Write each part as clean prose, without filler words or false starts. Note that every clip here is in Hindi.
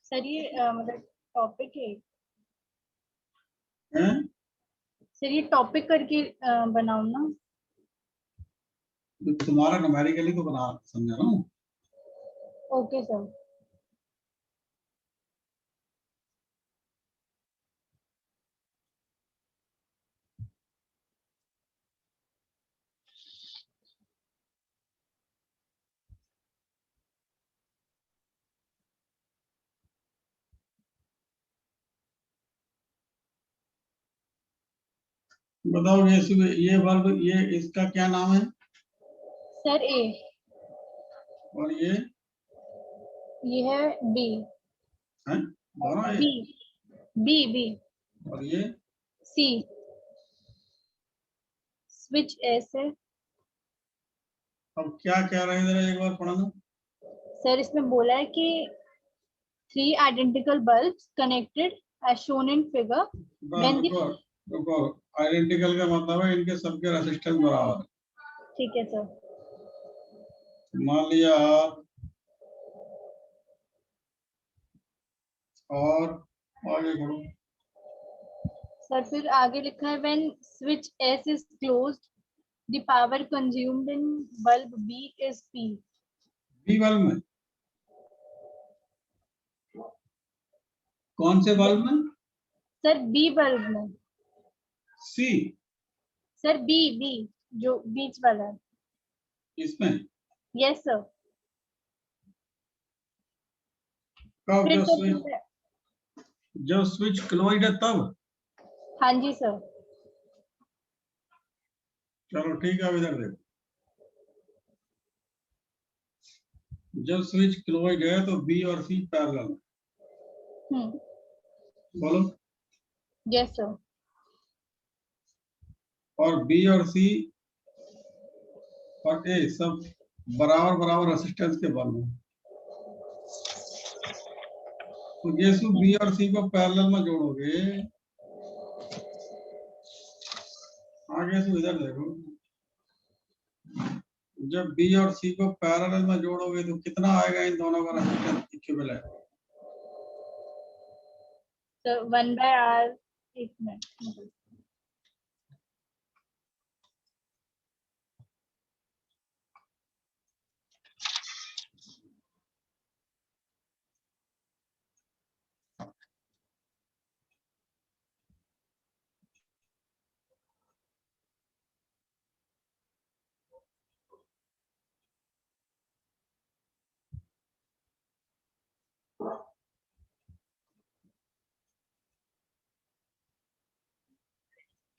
सर ये मतलब टॉपिक है हैं? सर, ये टॉपिक करके बनाओ ना। तुम्हारा न्यूमेरिकली तो बना समझा ना। Okay sir. बताओ ये वर्ब ये इसका क्या नाम है? Sir A. और ये है बी। है दोनों है। B B B. और ये सी। स्विच एस है। अब क्या क्या रहे जरा एक बार पढ़ा दो। सर इसमें बोला है कि 3 identical bulbs connected as shown in figure when the। रुको रुको, आइडेंटिकल का मतलब है इनके सबके रेसिस्टेंस बराबर है। ठीक है सर। मान लिया और आगे करो। सर फिर आगे लिखा है when switch S is closed the power consumed in bulb B is P। B bulb में कौन से बल्ब में? सर बी बल्ब में। सी सर बी बी जो बीच वाला है। इसमें यस सर। कब? फिर जो तो स्विच जो स्विच क्लोज्ड है तब। हाँ जी सर। चलो ठीक है, अब इधर देखो। जब स्विच क्लोज्ड है तो बी और सी पैरेलल। बोलो। Yes sir. और बी और सी और ए सब बराबर बराबर रेसिस्टेंस के बल्ब हैं। तो जैसे बी और सी को पैरेलल में जोड़ोगे, आगे से इधर देखो, जब बी और सी को पैरेलल में जोड़ोगे तो कितना आएगा इन दोनों का रेसिस्टेंस इक्विवेलेंट? Sir 1/R। एक मिनट।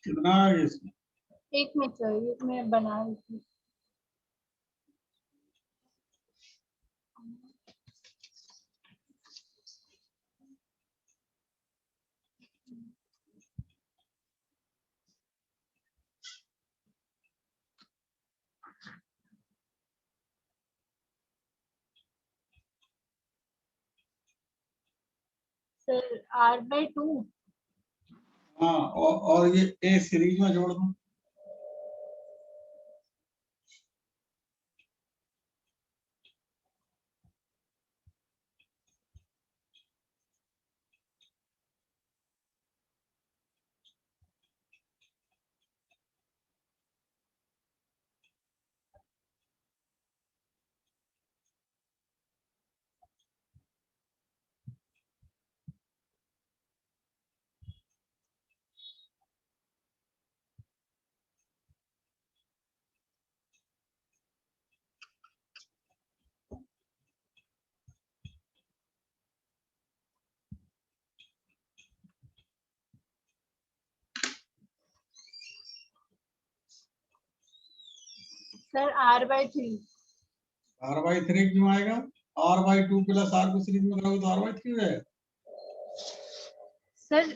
कितना आएगा इसमें? एक मिनट सर, ये मैं बना रही थी। Sir R/2। हाँ, और ये ए सीरीज में जोड़ दो। Sir R/3। R/3 क्यों आएगा? R/2 प्लस R को सीरीज में करोगे तो R/3 है। सर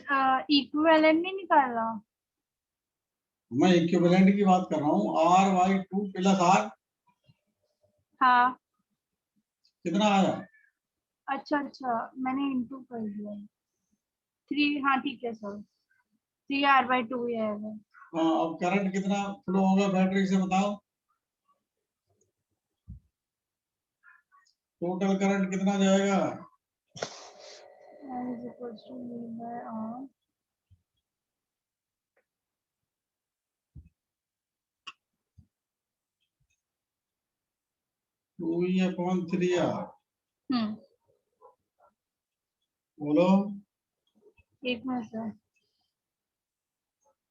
इक्विवेलेंट नहीं निकालना। मैं इक्विवेलेंट की बात कर रहा हूँ। R/2 प्लस R हाँ। कितना आया? अच्छा अच्छा, मैंने इनटू कर दिया। 3। हाँ ठीक है सर। 3R/2 ही आएगा। हाँ, अब करंट कितना फ्लो होगा बैटरी से बताओ। टोटल करंट कितना जाएगा? I is equals to V by R. Two E upon 3R। हम्म, बोलो। एक मिनट सर।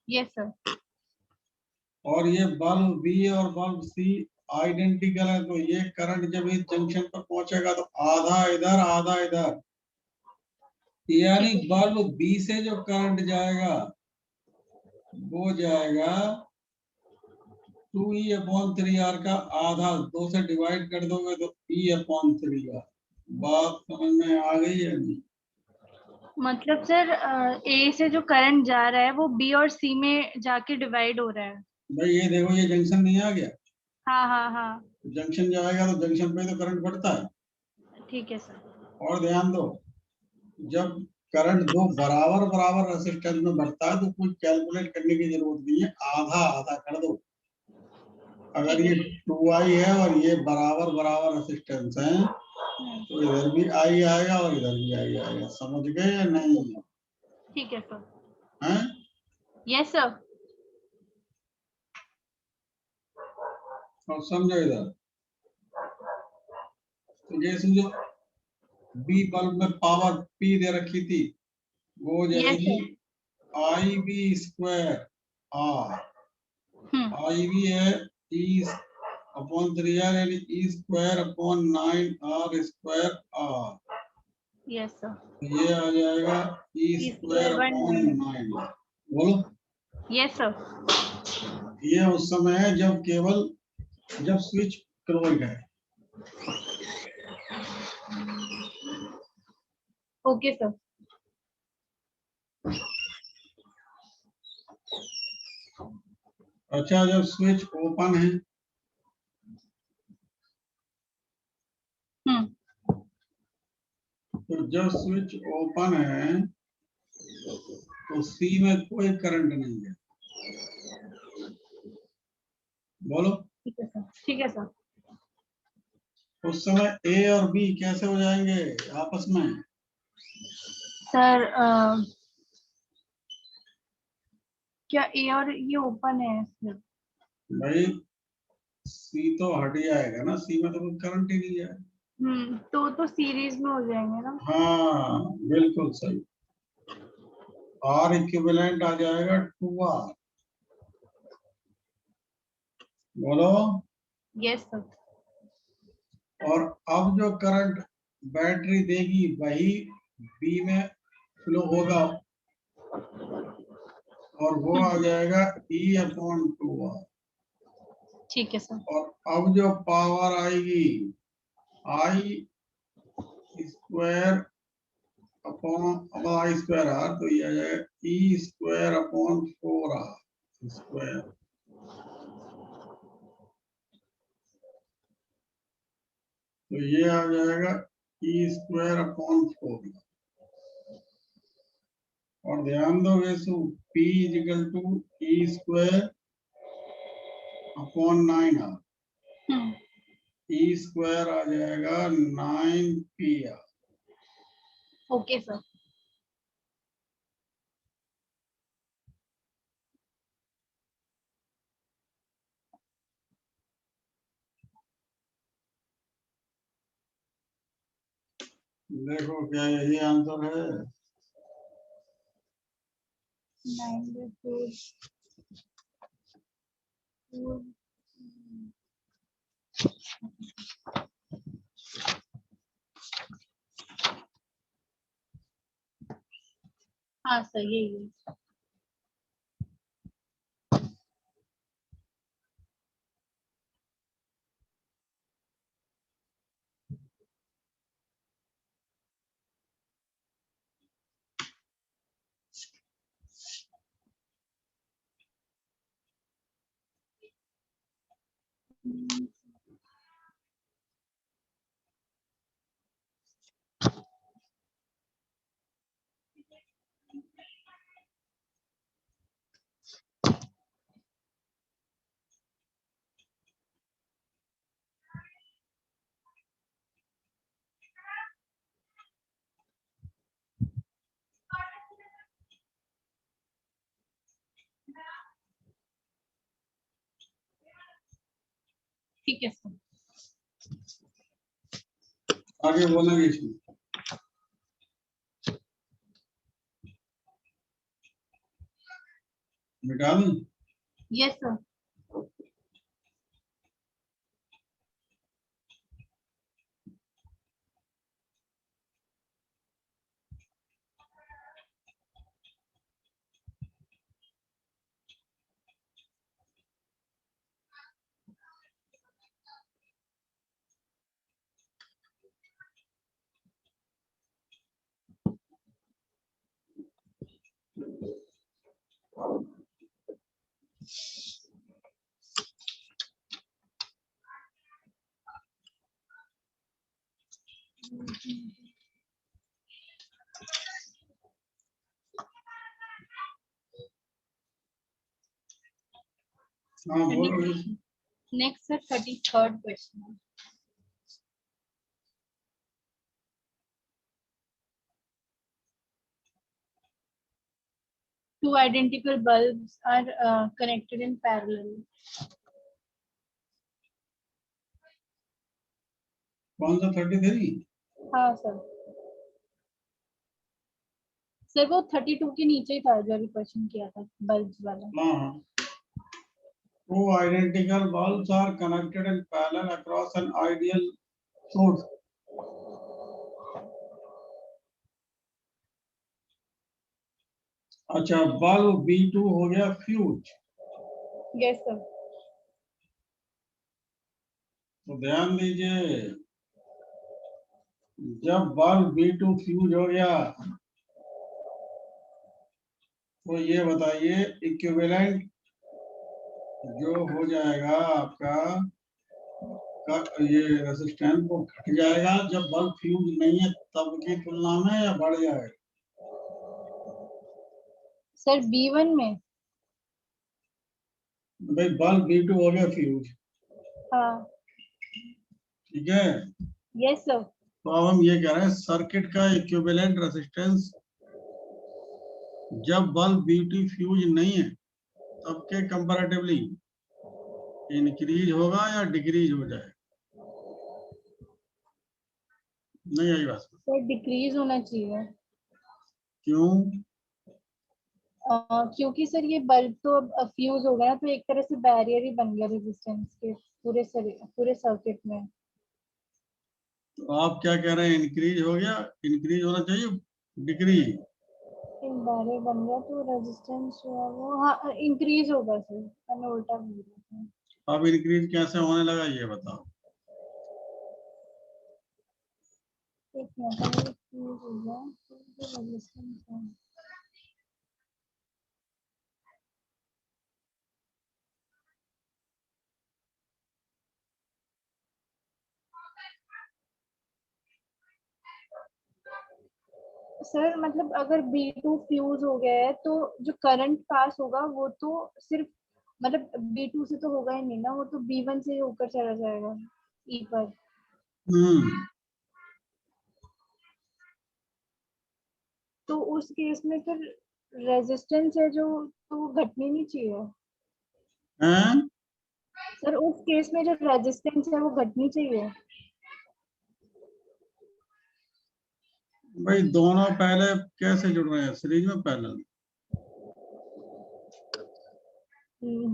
Yes sir. और ये बल्ब बी और बल्ब सी आइडेंटिकल है, तो ये करंट जब इस जंक्शन पर पहुंचेगा तो आधा इधर आधा इधर, यानी बल्ब बी से जो करंट जाएगा वो जाएगा 2E/3R का आधा, 2 से डिवाइड कर दोगे तो E/3R। बात समझ में आ गई है नहीं? मतलब सर ए से जो करंट जा रहा है वो बी और सी में जाके डिवाइड हो रहा है। भाई ये देखो, ये जंक्शन नहीं आ गया, हाँ हाँ हाँ। जंक्शन जाएगा तो जंक्शन पे तो करंट बढ़ता है। ठीक है सर। और ध्यान दो, जब करंट दो बराबर बराबर रेजिस्टेंस में बढ़ता है तो कुछ कैलकुलेट करने की जरूरत नहीं है, आधा आधा कर दो। अगर ठीक ये है। 2I है और ये बराबर बराबर रेजिस्टेंस है तो इधर भी I आएगा और इधर भी I आएगा। समझ गए या नहीं? ठीक है सर। हैं? Yes sir. और समझो इधर, तो ये समझो बी बल्ब में पावर P दे रखी थी, वो हो यस जाएगी सर। IB² R। हम्म, IB है E/3R, यानी E²/9R²R। Yes sir. ये आ जाएगा ई स्क्वायर वन E²/9। बोलो। Yes sir. ये उस समय है जब स्विच क्लोज है। Okay sir. अच्छा, जब स्विच ओपन है, हम्म, तो जब स्विच ओपन है तो सी में कोई करंट नहीं है। बोलो। ठीक है सर। ठीक है सर। उस समय ए और बी कैसे हो जाएंगे आपस में? सर क्या ए और ये ओपन है सर? भाई सी तो हट जाएगा ना, सी में तो कोई करंट ही नहीं है। तो सीरीज में हो जाएंगे ना। हाँ बिल्कुल सही। आर इक्विवेलेंट आ जाएगा 2R। बोलो। Yes sir. और अब जो करंट बैटरी देगी वही बी में फ्लो होगा और वो आ जाएगा E/2R। ठीक है सर। और अब जो पावर आएगी I² तो ये आ जाएगा E²/4R²। तो ये आ जाएगा E²/4। और ध्यान दो वेसु, P = E²/9R। हम्म, E² आ जाएगा 9PR। Okay sir. देखो क्या यही आंसर है? 9/4 हाँ सर यही है। ठीक है सर। आगे बोलेंगे इसमें। मिटा दूं? Yes sir. हाँ बोलो। Next sir 33rd question. Two identical bulbs are connected in parallel. कौन सा 33? हाँ सर। सर वो 32 के नीचे ही था जो अभी क्वेश्चन किया था बल्ब्स वाला। हाँ। Two identical bulbs are connected in parallel across an ideal source. अच्छा, बल्ब B2 हो गया फ्यूज। Yes sir. तो ध्यान दीजिए, जब बल्ब B2 फ्यूज हो गया तो ये बताइए इक्विवेलेंट जो हो जाएगा आपका ये रेजिस्टेंस वो घट जाएगा जब बल्ब फ्यूज नहीं है तब की तुलना में, या बढ़ जाएगा? सर B1 में। भाई बल्ब B2 हो गया फ्यूज, हाँ। ठीक है। Yes sir. तो अब हम ये कह रहे हैं सर्किट का इक्विवेलेंट रेजिस्टेंस जब बल्ब B2 फ्यूज नहीं है तब के कंपैरेटिवली इंक्रीज होगा या डिक्रीज हो जाएगा? नहीं आई बात? सर डिक्रीज होना चाहिए। क्यों? क्योंकि सर ये बल्ब तो अब फ्यूज हो गया तो एक तरह से बैरियर ही बन गया रेजिस्टेंस के पूरे सर्किट में। तो आप क्या कह रहे हैं, इंक्रीज हो गया, इंक्रीज होना चाहिए, डिक्रीज? बैरियर बन गया तो रेजिस्टेंस जो है वो हाँ इंक्रीज होगा सर, मैंने उल्टा बोल दिया था। अब इंक्रीज कैसे होने लगा ये बताओ। एक मिनट इंक्रीज हो गया तो रेजिस्टेंस है। सर मतलब अगर B2 फ्यूज हो गया है तो जो करंट पास होगा वो तो सिर्फ मतलब B2 से तो होगा ही नहीं ना, वो तो B1 से ही होकर चला जाएगा E पर। तो उस केस में फिर रेजिस्टेंस है जो तो घटनी नहीं चाहिए हैं? सर, उस केस में जो रेजिस्टेंस है वो घटनी चाहिए। भाई दोनों पहले कैसे जुड़ रहे हैं, सीरीज में पैरेलल?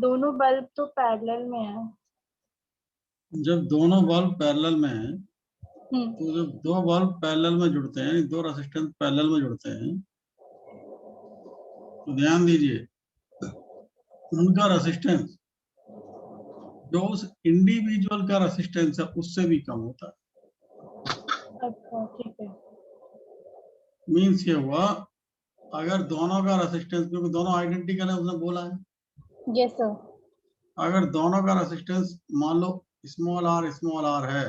दोनों बल्ब तो पैरेलल में है। जब दोनों बल्ब पैरेलल में हैं तो जब दो बल्ब पैरेलल में जुड़ते हैं, दो रेजिस्टेंस पैरेलल में जुड़ते हैं, तो ध्यान दीजिए उनका रेजिस्टेंस जो उस इंडिविजुअल का रेजिस्टेंस है उससे भी कम होता है। अच्छा ठीक है। मीन्स ये हुआ, अगर दोनों का रेजिस्टेंस, क्योंकि दोनों आइडेंटिकल है उसने बोला है, यस सर। अगर दोनों का रेजिस्टेंस मान लो स्मॉल आर है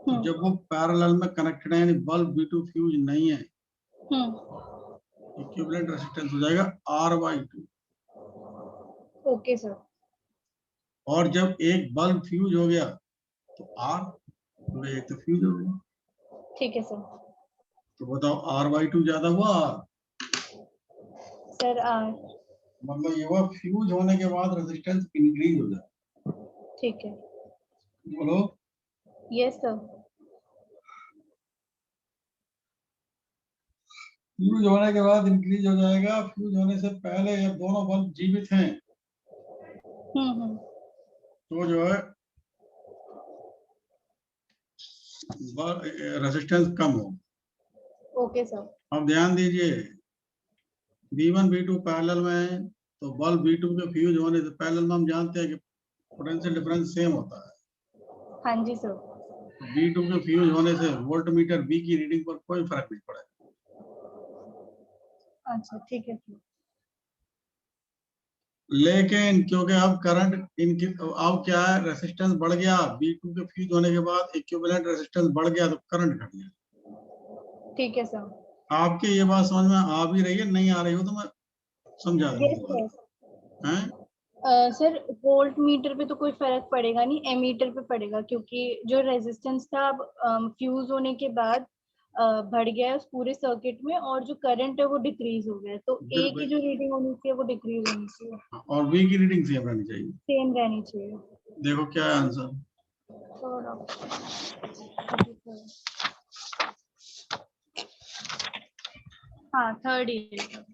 तो जब वो पैरेलल में कनेक्टेड है यानी बल्ब B2 फ्यूज नहीं है, इक्विवेलेंट रेजिस्टेंस हो जाएगा R/2। Okay sir. और जब एक बल्ब फ्यूज हो गया तो R, एक तो फ्यूज हो गया, ठीक है सर। तो बताओ R/2 ज्यादा हुआ सर R। मतलब ये हुआ फ्यूज होने के बाद रेजिस्टेंस इंक्रीज हो जाए। ठीक है। बोलो। Yes sir. फ्यूज होने के बाद इंक्रीज हो जाएगा, फ्यूज होने से पहले ये दोनों बल्ब जीवित हैं हम्म। तो जो है रेजिस्टेंस कम हो। Okay sir. अब ध्यान दीजिए, V1 V2 पैरेलल में है, तो बल्ब V2 के फ्यूज होने से पैरेलल में हम जानते हैं कि पोटेंशियल डिफरेंस सेम होता है। हाँ जी सर। V2 के फ्यूज होने से वोल्टमीटर V की रीडिंग पर कोई फर्क नहीं पड़ेगा। अच्छा ठीक है सर। लेकिन क्योंकि अब करंट इनकी, अब क्या है, रेजिस्टेंस बढ़ गया, V2 के फ्यूज होने के बाद इक्विवेलेंट रेजिस्टेंस बढ़ गया तो करंट घट गया। ठीक है सर। आपके ये बात समझ में आ भी रही है, नहीं आ रही हो तो मैं समझा दूंगा यस दोबारा। सर। हैं? सर वोल्ट मीटर पे तो कोई फर्क पड़ेगा नहीं, एमीटर पे पड़ेगा, क्योंकि जो रेजिस्टेंस था अब फ्यूज होने के बाद बढ़ गया है उस पूरे सर्किट में, और जो करंट है वो डिक्रीज हो गया है, तो ए की जो रीडिंग होनी चाहिए वो डिक्रीज होनी चाहिए, और V की रीडिंग सेम रहनी चाहिए। सेम रहनी चाहिए। देखो क्या है आंसर। थोड़ा। हाँ थर्ड ईयर।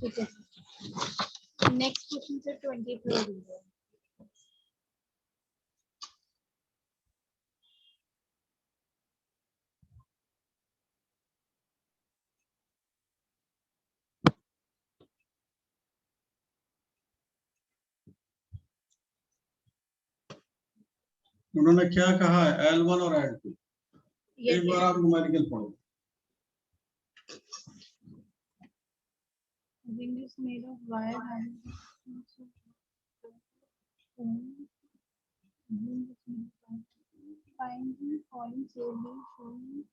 ठीक है sir. Next question sir 23rd year. उन्होंने क्या कहा है, L1 और L2। यस एक बार आप न्यूमेरिकल पढ़ो। ring is made of wire having finding points only showing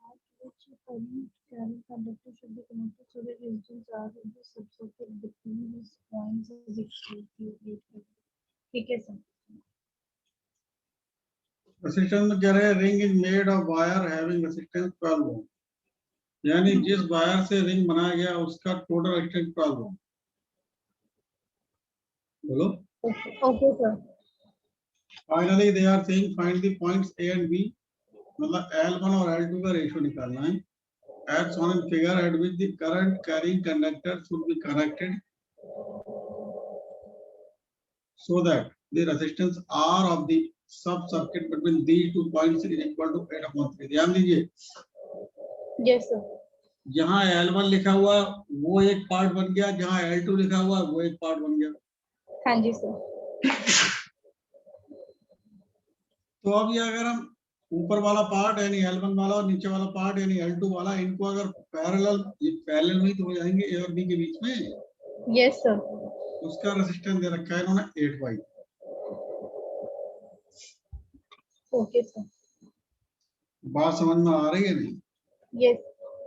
at which a current carrying conductor should be connected so that resistance R of the subcircuit between these points is equal. ठीक है सर। रेजिस्टेंस में कह रहे हैं ring is made of wire having resistance 12 ओम, यानी जिस वायर से रिंग बनाया गया उसका टोटल रेजिस्टेंस 12 ओम। बोलो। Okay sir. Finally they are saying find the points A and B, मतलब L1 और L2 का रेशियो निकालना है। As shown in figure at which the current carrying conductor should be connected so that the resistance R of the sub circuit between these 2 points is equal to 8/3। ध्यान दीजिए, यस सर। जहां L1 लिखा हुआ वो एक पार्ट बन गया, जहां L2 लिखा हुआ वो एक पार्ट बन गया। हाँ जी सर। तो अब ये अगर हम ऊपर वाला पार्ट यानी L1 वाला और नीचे वाला पार्ट यानी L2 वाला, इनको अगर पैरेलल, ये पैरेलल में तो हो जाएंगे A और B के बीच में। Yes sir. उसका रेजिस्टेंस दे रखा है इन्होंने 8 वाई। Okay sir. बात समझ में आ रही है नहीं? यस,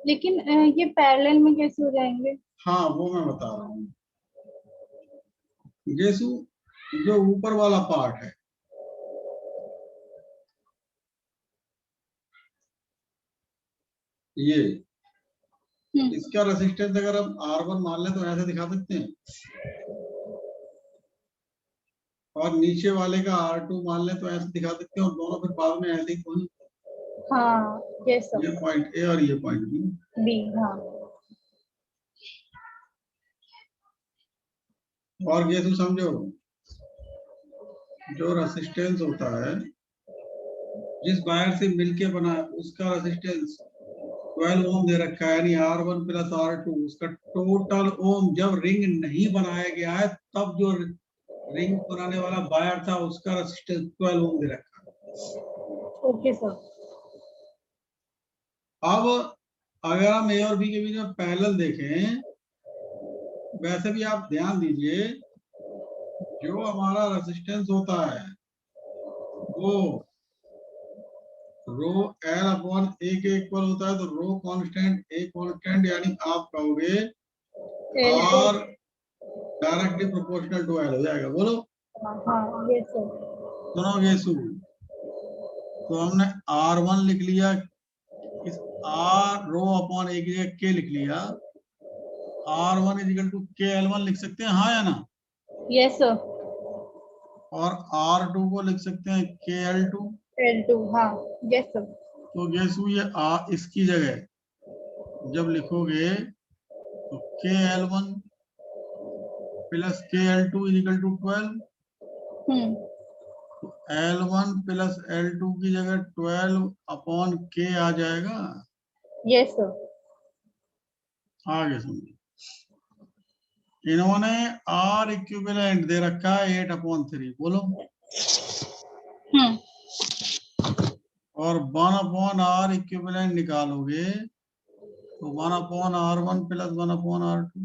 लेकिन ये पैरेलल में कैसे हो जाएंगे? हाँ वो मैं बता रहा हूँ। जैसु जो ऊपर वाला पार्ट है, ये इसका रेजिस्टेंस अगर हम R1 मान लें तो ऐसे दिखा सकते हैं, और नीचे वाले का R2 मान लें तो ऐसे दिखा सकते हैं, और दोनों फिर बाद में ऐसे ही कोई, हाँ यस सर। ये पॉइंट A और ये पॉइंट B। बी। हाँ। और ये तो समझो, जो रेजिस्टेंस होता है जिस वायर से मिलके बना है उसका रेजिस्टेंस 12 ओम दे रखा है, यानी R1 प्लस R2, उसका टोटल ओम जब रिंग नहीं बनाया गया है तब जो रिंग बनाने वाला वायर था उसका रेजिस्टेंस 12 ओम दे रखा है। Okay sir. अब अगर हम A और B के बीच में पैरेलल देखें, वैसे भी आप ध्यान दीजिए, जो हमारा रेजिस्टेंस होता है वो रो एल अपॉन ए के इक्वल होता है, तो रो कांस्टेंट ए कांस्टेंट, यानी आप कहोगे R directly proportional to L हो जाएगा। बोलो। हाँ यस सर। सुनोगे सु, तो हमने R1 लिख लिया, इस आर रो अपॉन ए की जगह के लिख लिया, R1 इजिकल टू के L1 लिख सकते हैं, हाँ या ना? Yes sir. और R2 को लिख सकते हैं के L2। L2 हाँ यस सर। तो गेसु ये इसकी जगह जब लिखोगे तो के L1 प्लस के L2 इजिकल टू 12। तो L1 प्लस L2 की जगह 12 अपॉन के आ जाएगा। Yes sir. आगे सुनिए, इन्होंने आर इक्विवेलेंट दे रखा है 8/3। बोलो। और 1/r इक्विवेलेंट निकालोगे तो 1/r1 प्लस 1/r2।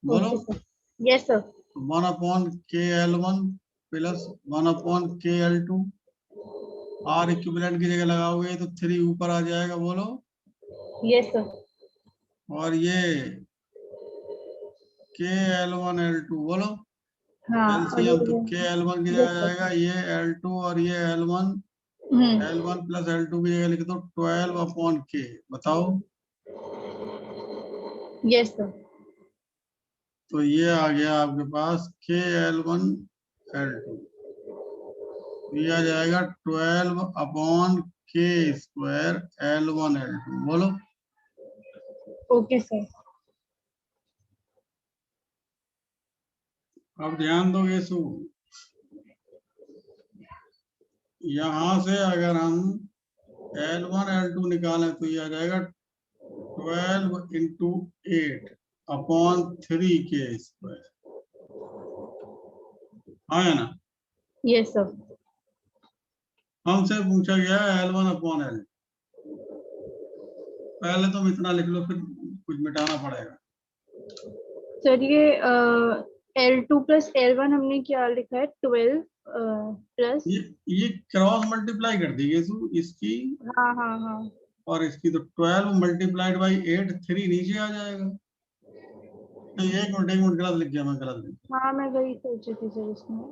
बोलो। Yes sir. 1/KL1 प्लस 1/KL2, आर इक्विवेलेंट की जगह लगाओगे तो 3 ऊपर आ जाएगा। बोलो। Yes sir. और ये KL1 L2, बोलो। हाँ एलसीएम, तो KL1 की जगह जाएगा ये L2 और ये L1, L1 प्लस L2 की जगह लिख दो 12/K। बताओ। Yes sir. तो ये आ गया आपके पास KL1 L2, ये आ जाएगा 12/K स्क्वायर L1 L2। बोलो। Okay sir. अब ध्यान दोगे सु, यहां से अगर हम L1 L2 निकालें तो ये आ जाएगा 12 इंटू 8/3 K स्क्वायर, हाँ या ना? Yes sir. हमसे पूछा गया L1/L, पहले तुम इतना लिख लो, फिर कुछ मिटाना पड़ेगा। सर ये L2 प्लस L1 हमने क्या लिखा है 12 प्लस। ये क्रॉस मल्टीप्लाई कर दी इसकी हाँ हाँ हाँ। और इसकी, तो 12 मल्टीप्लाइड बाई 8, 3 नीचे आ जाएगा। तो एक मिनट गलत लिख गया मैं, गलत लिख गया। हाँ मैं वही सोची थी सर इसमें।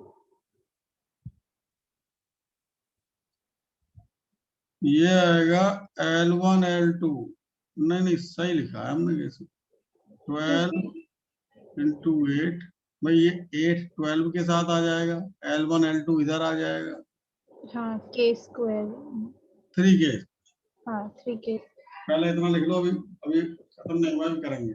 ये आएगा L1 L2, नहीं सही लिखा है हमने कैसे, 12 इंटू 8, भाई ये 8 12 के साथ आ जाएगा, L1 L2 इधर आ जाएगा, हाँ के स्क्वायर। 3K। हाँ 3K। पहले इतना लिख लो, अभी अभी खत्म नहीं हुआ, अभी करेंगे।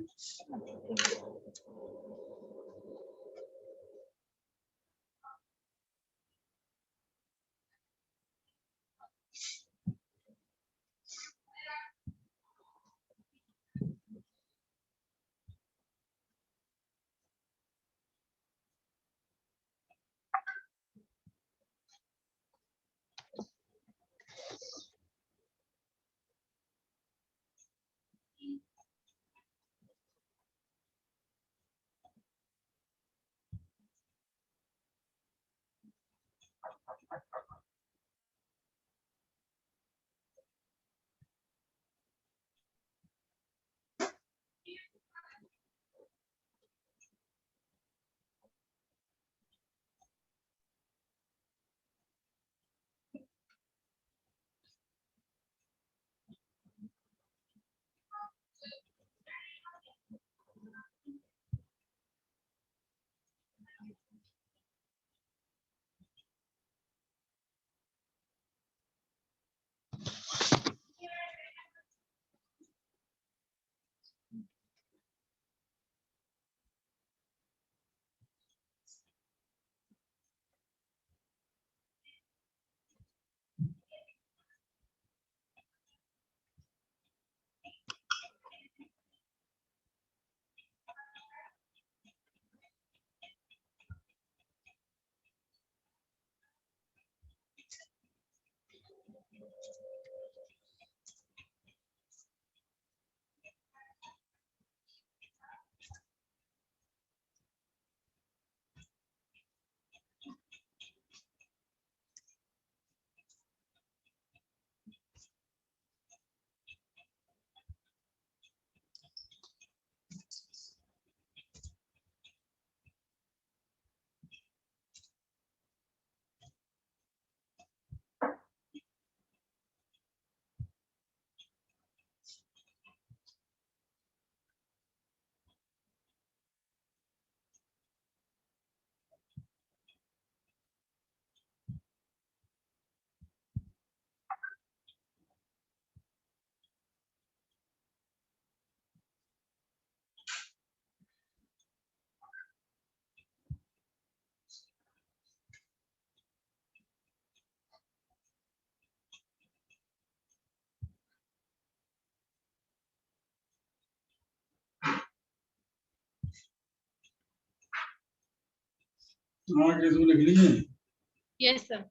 हाँ केसु लिख लीजिए। Yes sir.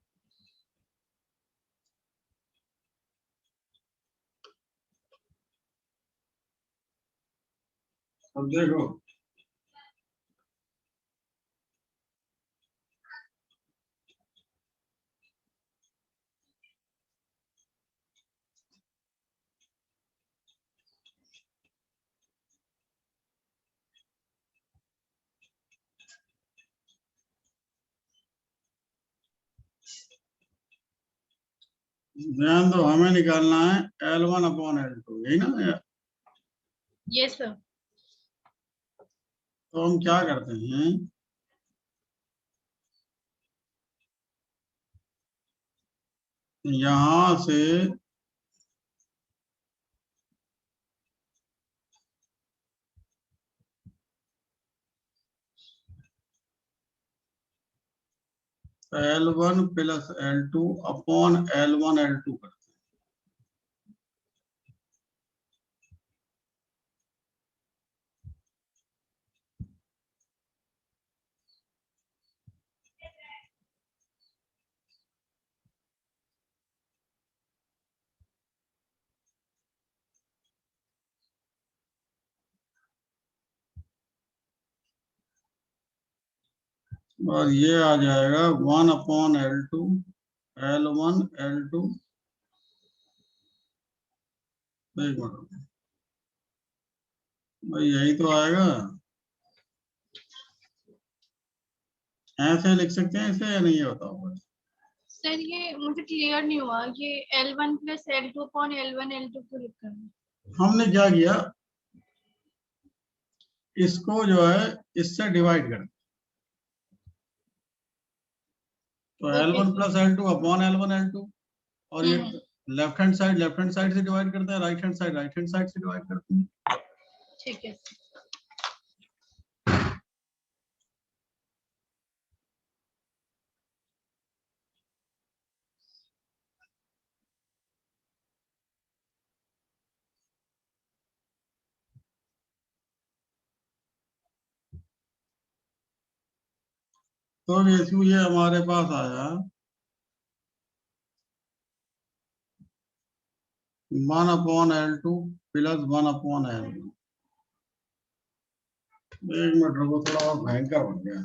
अब देखो ध्यान दो, हमें निकालना है L1 अपॉन L2, यही ना। Yes sir. तो हम क्या करते हैं, यहां से L1 plus L2 upon L1 L2 करते हैं। और ये आ जाएगा 1 अपॉन L2 L1 L2। एक मिनट भाई, यही तो आएगा। ऐसे लिख सकते हैं इसे या नहीं, ये बताओ। सर ये मुझे क्लियर नहीं हुआ, ये L1 plus L2 upon L1 L2 को लिखा है। हमने क्या किया, इसको जो है इससे डिवाइड कर, तो okay L1 sir. Plus L2 upon L1 L2। और ये लेफ्ट हैंड साइड से डिवाइड करते हैं, राइट हैंड साइड से डिवाइड करते हैं। ठीक है। तो ये हमारे पास आया 1 upon L2 plus 1 upon L1। एक मिनट रुको, थोड़ा और भयंकर बन गया।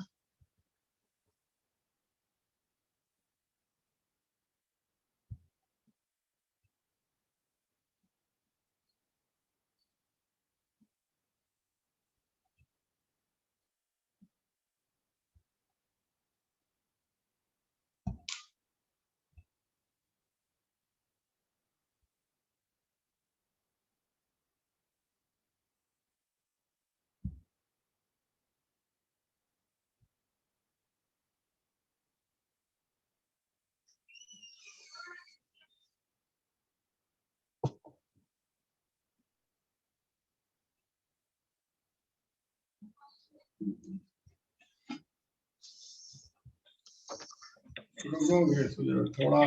रुको थोड़ा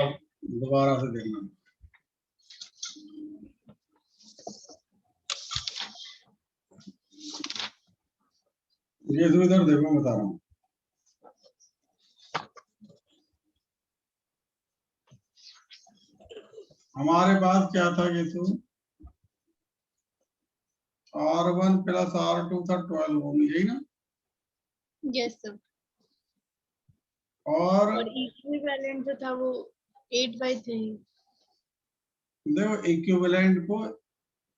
दोबारा से देखना। ये तो इधर देखो, मैं बता रहा हूँ। हमारे पास क्या था कि तू R1 प्लस R2 था 12 ओम, यही ना। Yes sir. और और इक्विवेलेंट जो था वो 8/3। देखो इक्विवेलेंट को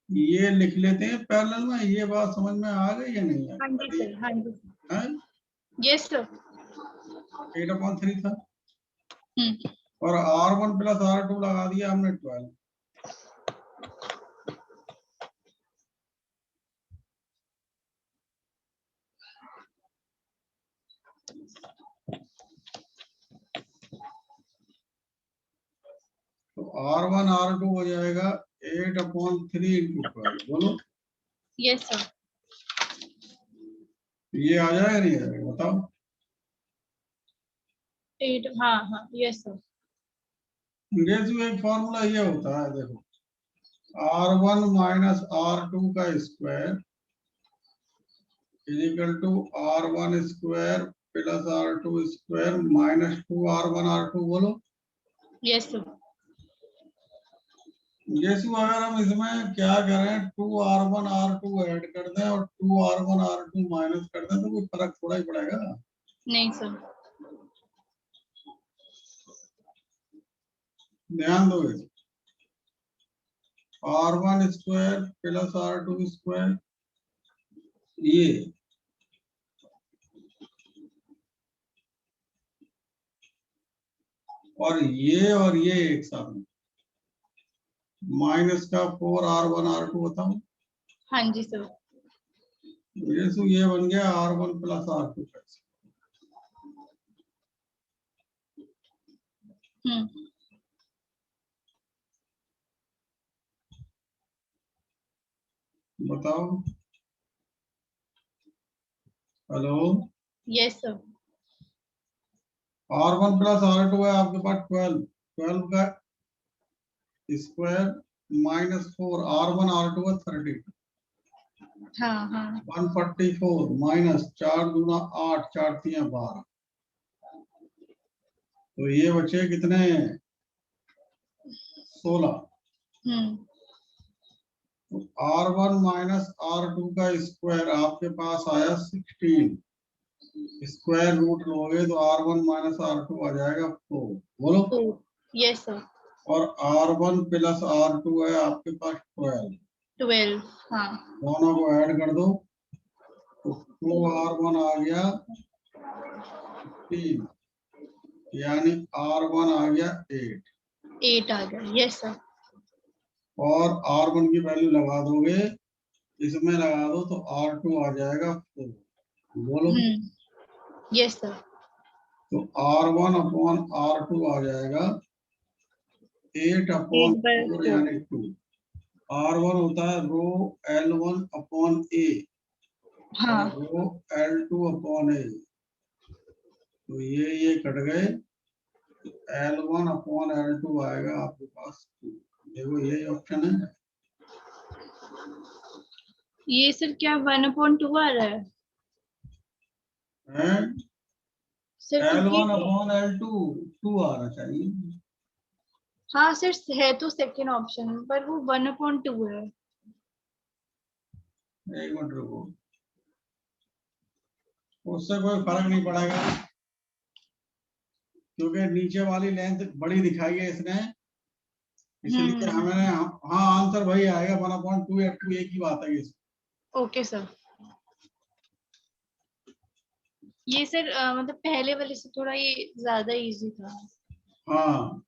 ये लिख लेते हैं पैरेलल में। ये बात समझ में आ गई या नहीं आ हाँ जी गई? सर, हाँ जी सर। है यस सर। 8/3 था, और R1 प्लस R2 लगा दिया हमने 12। तो R1 R2 हो जाएगा 8/3 इंटू 12। बोलो यस सर। ये आ जाएगा नहीं आएगा, बताओ। 8, हाँ हाँ, यस सर। अंग्रेजी में एक फॉर्मूला ये होता है, देखो R1 माइनस R2 का square is equal to R1 square plus R2 square minus 2R1 R2 बोलो। Yes sir. जैसे अगर हम इसमें क्या करें 2R1 R2 ऐड कर दें और 2R1 R2 माइनस कर दें तो कोई फर्क थोड़ा ही पड़ेगा। नहीं सर। ध्यान दो R1 square plus R2 square ये और ये एक साथ में माइनस का 4R1 R2 बताओ। हाँ जी सर। ये बन गया R1 प्लस R2। बताओ। Hello. Yes sir. R1 plus R2 है आपके पास 12 का स्क्वायर माइनस 4 R1 R2 है 30। हाँ हाँ 144 माइनस 4 दूना 8 4 3 12। तो ये बचे कितने 16। तो R1 माइनस R2 का स्क्वायर आपके पास आया 16। स्क्वायर रूट लोगे तो R1 माइनस R2 आ जाएगा 4 बोलो। Yes sir. और R1 प्लस R2 है आपके पास 12। 12 हाँ। दोनों को ऐड कर दो तो 2R1 आ गया 15 यानी R1 आ गया 8 आ गया। Yes sir. और R1 की वैल्यू लगा दोगे इसमें लगा दो तो R2 आ जाएगा 4 बोलो। Yes sir. तो R1 अपॉन R2 आ जाएगा 8 अपॉन 4 यानी 2। R1 होता है रो L1 अपॉन A और रो L2 अपॉन A। तो ये कट गए L1 अपॉन L2 आएगा आपके पास 2। देखो यही ऑप्शन है। ये सर क्या 1/2 आ रहा है सर? L1 अपॉन L2 2 आना चाहिए। हाँ सर है तो सेकंड ऑप्शन पर वो 1/2 है। एक मिनट रुको उससे कोई फर्क नहीं पड़ेगा क्योंकि नीचे वाली लेंथ बड़ी दिखाई है इसने इसलिए हमें हाँ आंसर वही आएगा 1/2 या 2 एक ही बात है इसमें। Okay sir. ये सर मतलब पहले वाले से थोड़ा ये ज्यादा इजी था। हाँ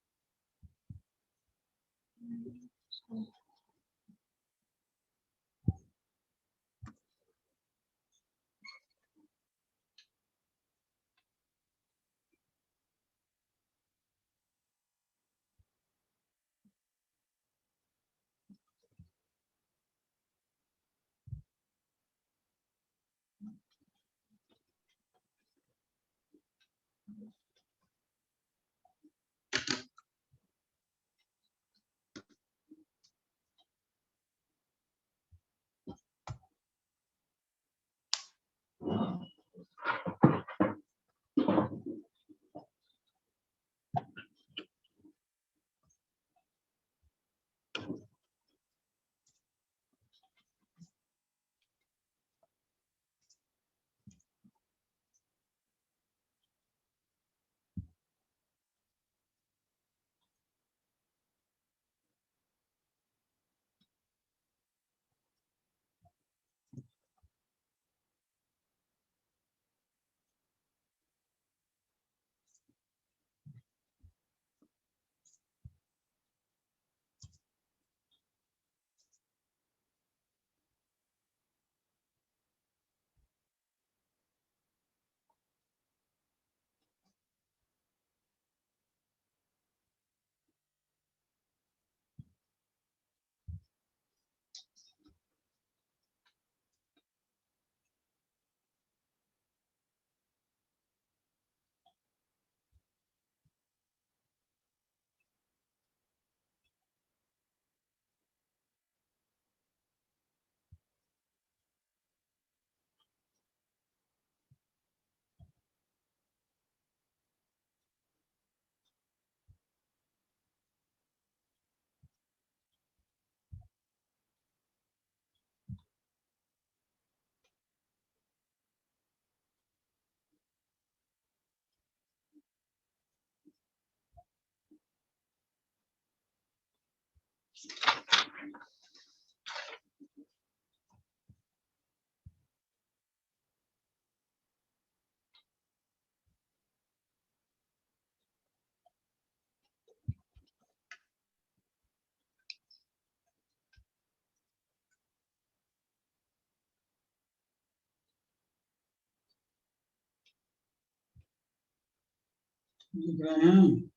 लिख रहे हैं,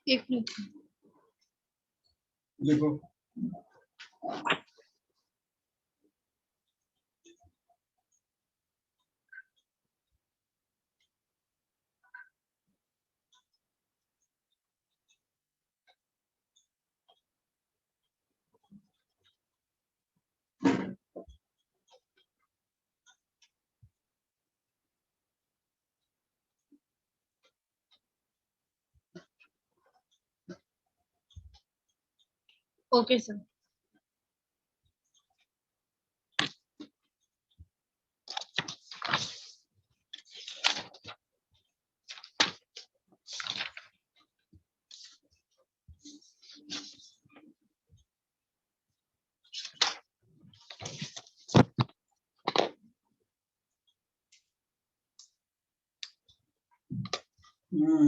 एक मिनट। लिखो। Okay sir.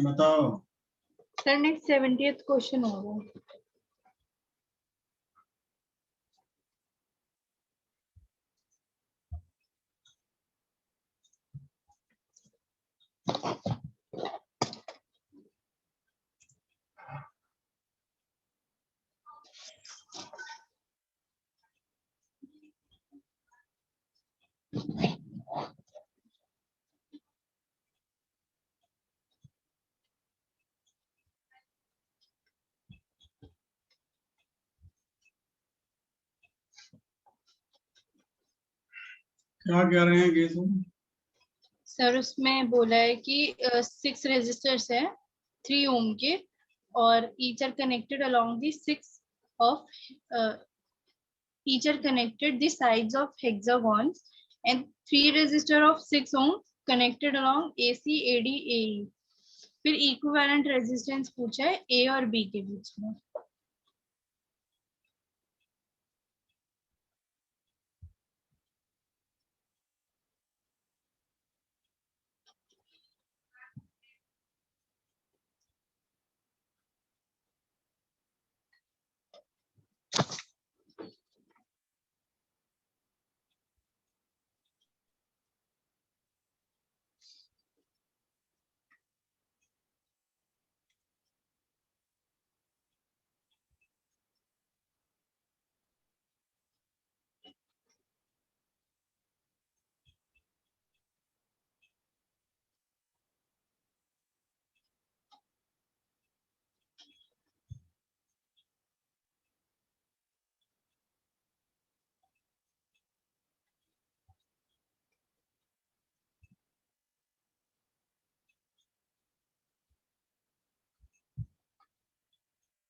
बताओ। सर नेक्स्ट 70th क्वेश्चन होगा। क्या कह रहे हैं केशव? सर उसमें बोला है कि 6 रेजिस्टर्स है 3 ओम के, और each are connected along the 6 of each are connected the sides of hexagons, and 3 resistor of 6 ohm connected along AC AD AE। फिर इक्विवेलेंट रेजिस्टेंस पूछा है ए और बी के बीच में।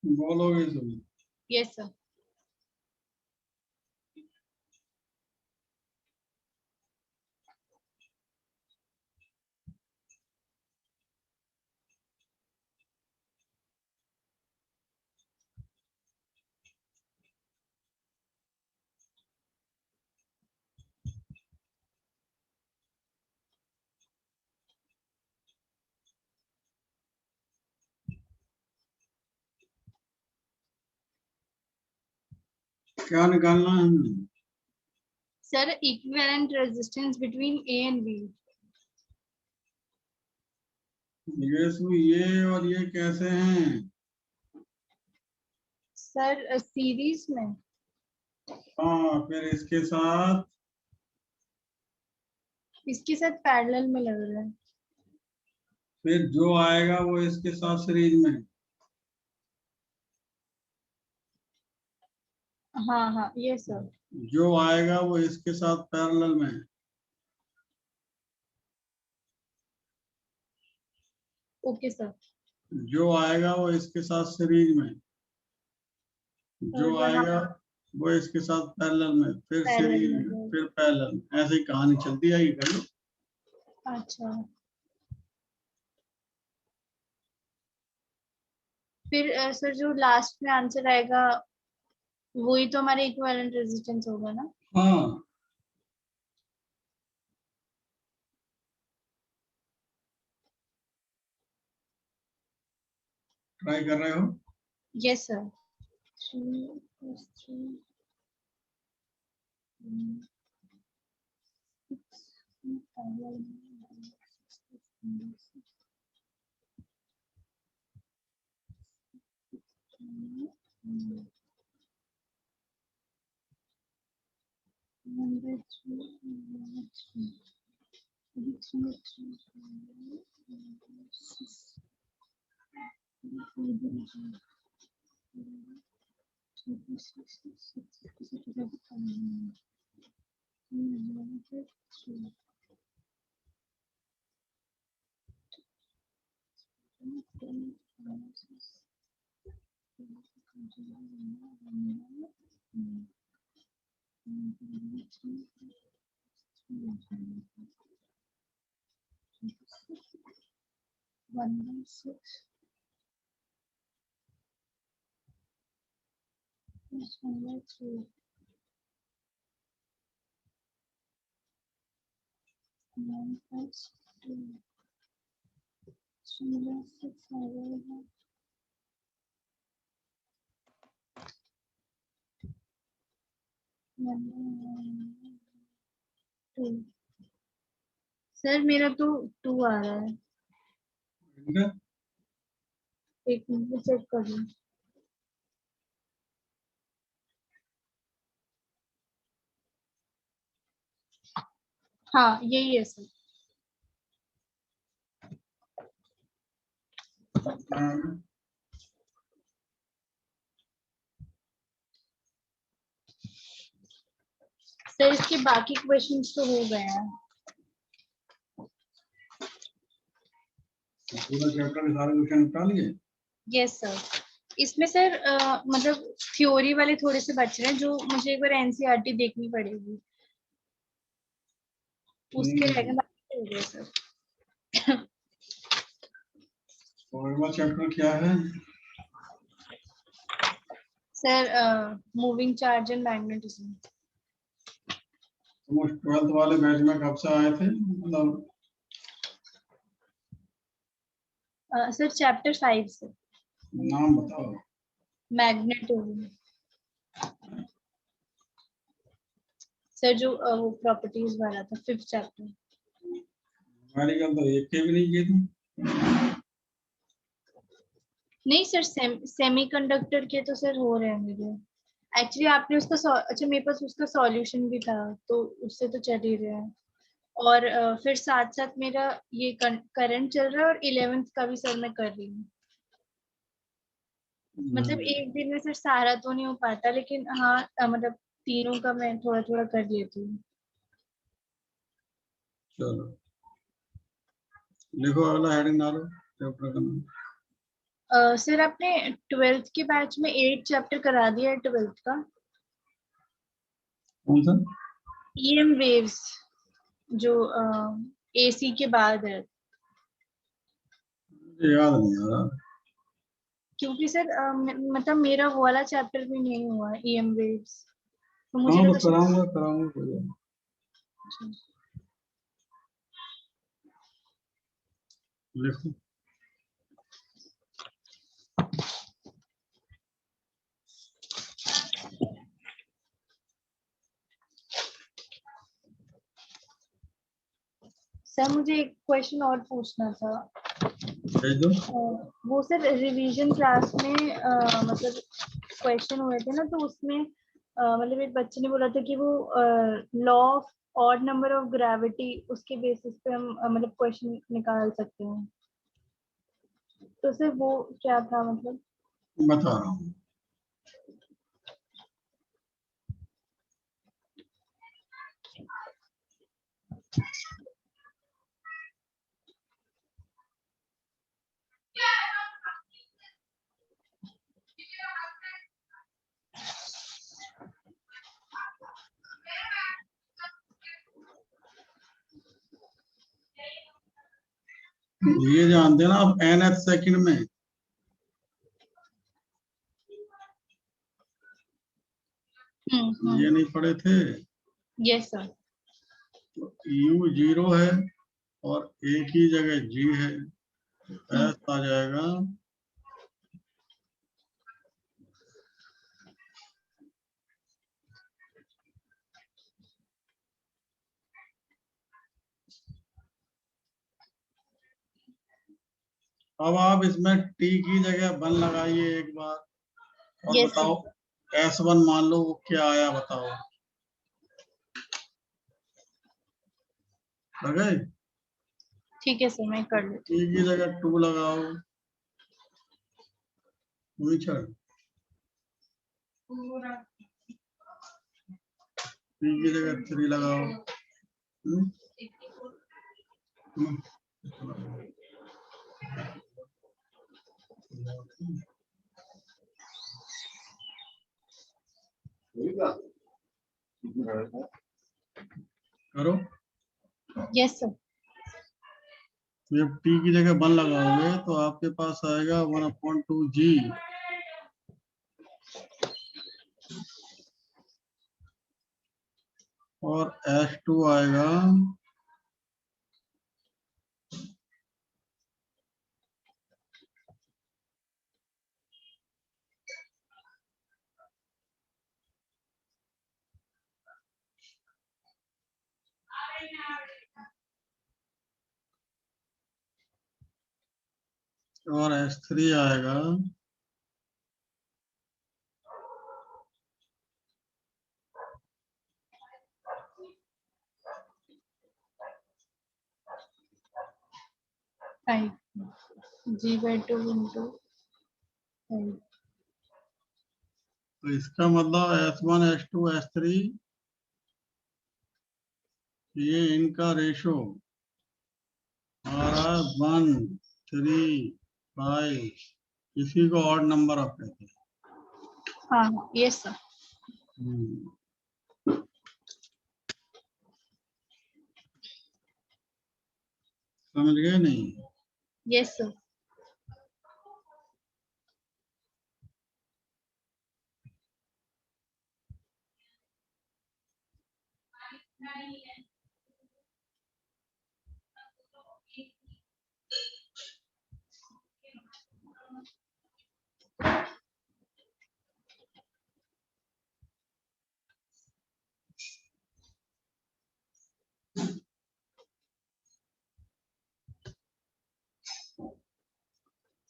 बोलोगे तुम? Yes sir. क्या निकालना है हमें? Sir equivalent resistance between A and B. ये और ये कैसे हैं? सर सीरीज में। हाँ, फिर इसके साथ इसके साथ पैरेलल में लग रहा है। फिर जो आएगा वो इसके साथ सीरीज में। हाँ हाँ ये सर। जो आएगा वो इसके साथ पैरेलल में। Okay sir. जो आएगा वो इसके साथ सीरीज में। जो यहाँ आएगा वो इसके साथ पैरेलल में, फिर पैरेलल सीरीज में में, है। फिर पैरेलल में। ऐसे ही कहानी चलती जाएगी। कर लो। अच्छा। फिर सर जो लास्ट में आंसर आएगा वही तो हमारा इक्विवेलेंट रेजिस्टेंस होगा ना। हाँ, ट्राई कर रहे हो? Yes sir. 3 + 3 6 पैरेलल में 6 + 6 सर मेरा तो 2 आ रहा है, इनका एक मिनट चेक कर लूं। हाँ यही है सर। सर इसके बाकी क्वेश्चंस तो हो गए हैं। पूरा चैप्टर के सारे क्वेश्चन निकाल लिए। Yes sir. इसमें सर मतलब थ्योरी वाले थोड़े से बच रहे हैं जो मुझे एक बार एनसीईआरटी देखनी पड़ेगी, उसके रह गए, बाकी हो गए सर। और चैप्टर क्या है? Sir moving charge and magnetism. तुम 12th वाले बैच में कब से आए थे, मतलब? सर चैप्टर 5 से। नाम बताओ। मैग्नेटिज्म सर, जो वो प्रॉपर्टीज वाला था 5th चैप्टर। मेडिकल तो एक के भी नहीं किए तुम। नहीं सर, सेमीकंडक्टर के तो सर हो रहे हैं मेरे। एक्चुअली आपने उसका अच्छा, मेरे पास उसका सॉल्यूशन भी था तो उससे तो चल ही रहा है। और फिर साथ साथ मेरा ये करंट चल रहा है और 11th का भी सर मैं कर रही हूँ। मतलब एक दिन में सर सारा तो नहीं हो पाता, लेकिन हाँ मतलब तीनों का मैं थोड़ा थोड़ा कर लेती हूँ। चलो लिखो, अगला हेडिंग डालो चैप्टर का नाम। सर आपने 12th के बैच में 8 चैप्टर करा दिया है 12th का। कौन सा? ईएम वेव्स, जो एसी के बाद है। मुझे याद नहीं आ रहा। क्योंकि सर मतलब मेरा वो वाला चैप्टर भी नहीं हुआ ईएम वेव्स, तो मुझे हाँ तो लगा कराऊंगा कराऊंगा, कोई बात नहीं। लिखो। सर मुझे एक क्वेश्चन और पूछना था। भेज दो। वो सर रिवीजन क्लास में मतलब क्वेश्चन हुए थे ना, तो उसमें मतलब एक बच्चे ने बोला था कि वो law of odd number of gravity, उसके बेसिस पे हम मतलब क्वेश्चन निकाल सकते हैं। तो सर वो क्या था मतलब? बता रहा हूँ। ये जानते हैं ना आप, nth सेकंड में ये नहीं पढ़े थे? Yes sir. तो u 0 है और एक ही जगह g है, तो s आ जाएगा। अब आप इसमें t की जगह 1 लगाइए एक बार, और Yes, बताओ S1 मान लो वो क्या आया बताओ। लगे ठीक है सर, मैं कर लेती T की जगह 2 लगाओ, वही छोड़। P की जगह 3 लगाओ। हम्म? हम्म। करो। हूँ। Yes sir. जब T की जगह 1 लगाओगे तो आपके पास आएगा 1/2G, और S2 आएगा और S3 आएगा Five. G/2 into 5. तो इसका मतलब S1 S2 S3 ये इनका रेशो आ रहा है 1 3 5, इसी को ऑड नंबर आप कहते हैं। हाँ, yes sir. समझ गए नहीं? Yes sir.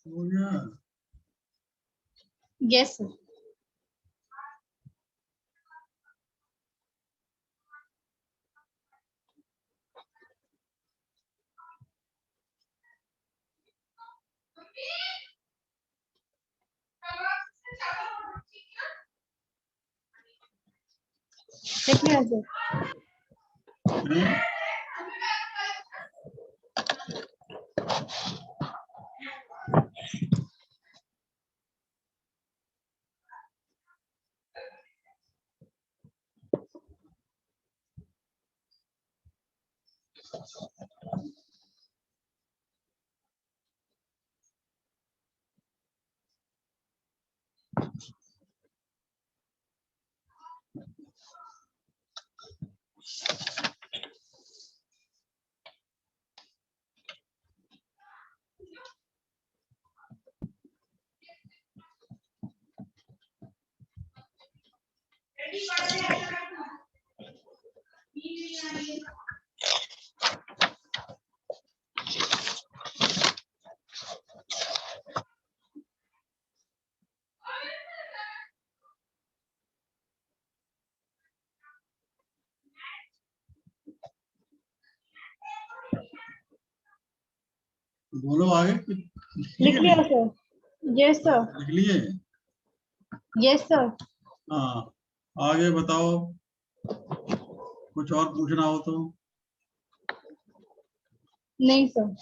हो गया। Yes sir. देख लिया सर. हैं? बोलो आगे लिख लिया सर. Yes sir. लिख लिए? Yes sir. हाँ, आगे बताओ, कुछ और पूछना हो तो। नहीं सर.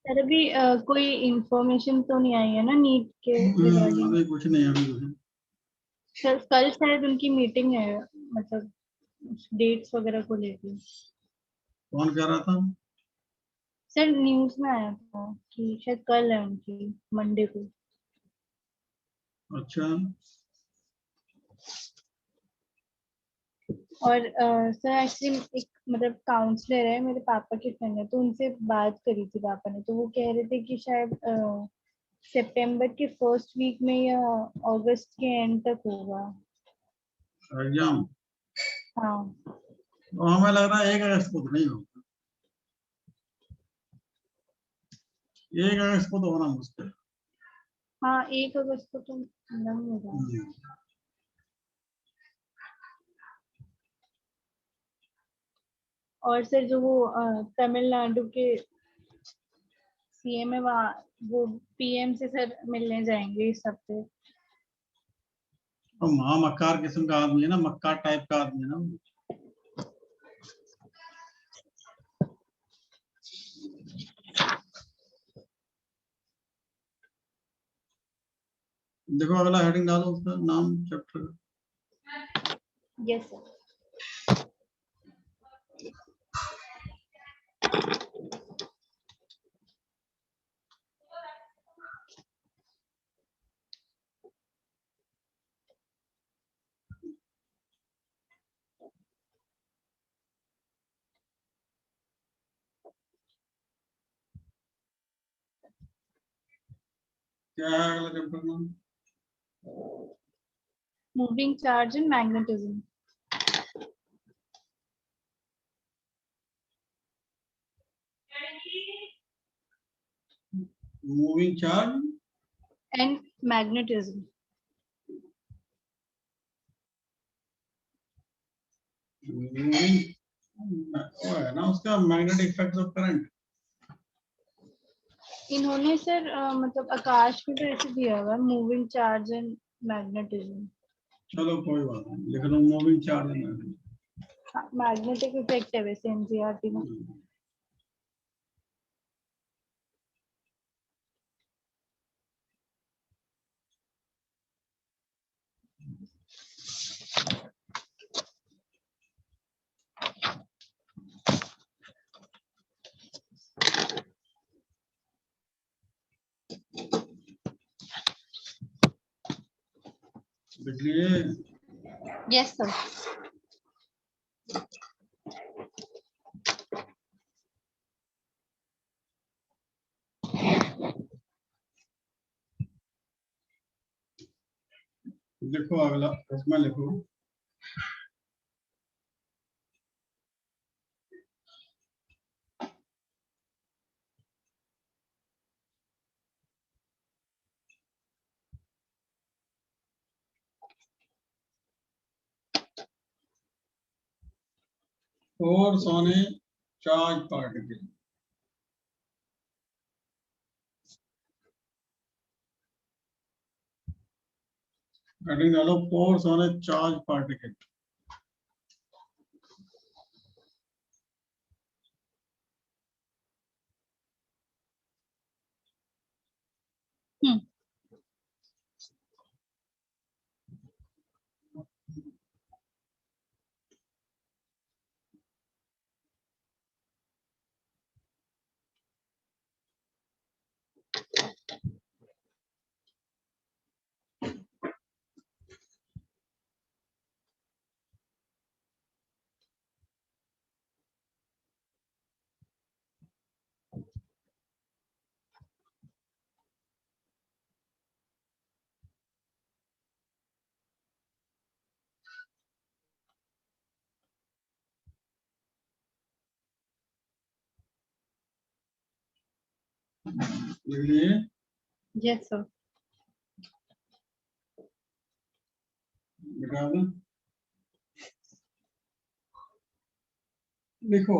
सर अभी कोई इंफॉर्मेशन तो नहीं आई है ना नीट के रिगार्डिंग. अभी कुछ नहीं, अभी कुछ नहीं। सर कल शायद उनकी मीटिंग है, मतलब डेट्स वगैरह को लेके. कौन कह रहा था? सर न्यूज में आया था कि शायद कल है उनकी, मंडे को. अच्छा, और सर एक्चुअली एक मतलब काउंसलर है मेरे पापा के फ्रेंड है, तो उनसे बात करी थी पापा ने, तो वो कह रहे थे कि शायद सितंबर के फर्स्ट वीक में या अगस्त के एंड तक होगा एग्जाम। हाँ। तो हमें लग रहा है 1 अगस्त को तो नहीं होगा, 1 अगस्त को तो होना मुश्किल। हाँ 1 अगस्त को तो नहीं होगा। और सर जो वो तमिलनाडु के सीएम है वहाँ, वो पीएम से सर मिलने जाएंगे इस हफ्ते। तो महा मक्कार किस्म का आदमी है ना, मक्कार टाइप का आदमी है ना वो। देखो अगला हेडिंग डालो, उसका नाम चैप्टर। Yes sir. क्या है अगला चैप्टर नाम? Moving charge and magnetism. Moving charge and magnetism. Moving, वो है ना उसका मैग्नेटिक इफेक्ट ऑफ करंट। इन्होंने सर मतलब आकाश में तो ऐसे दिया हुआ मूविंग चार्ज एंड मैग्नेटिज्म। चलो कोई बात नहीं, लिख लो moving charge and magnetic. Magnetic effect है वैसे एनसीईआरटी में। लिख लिए? Yes sir. लिखो अगला, उसमें लिखो। Force on a charge particle. Heading डालो force on a charge particle. Hmm. लिख लिए? Yes sir. लिखा दो, लिखो।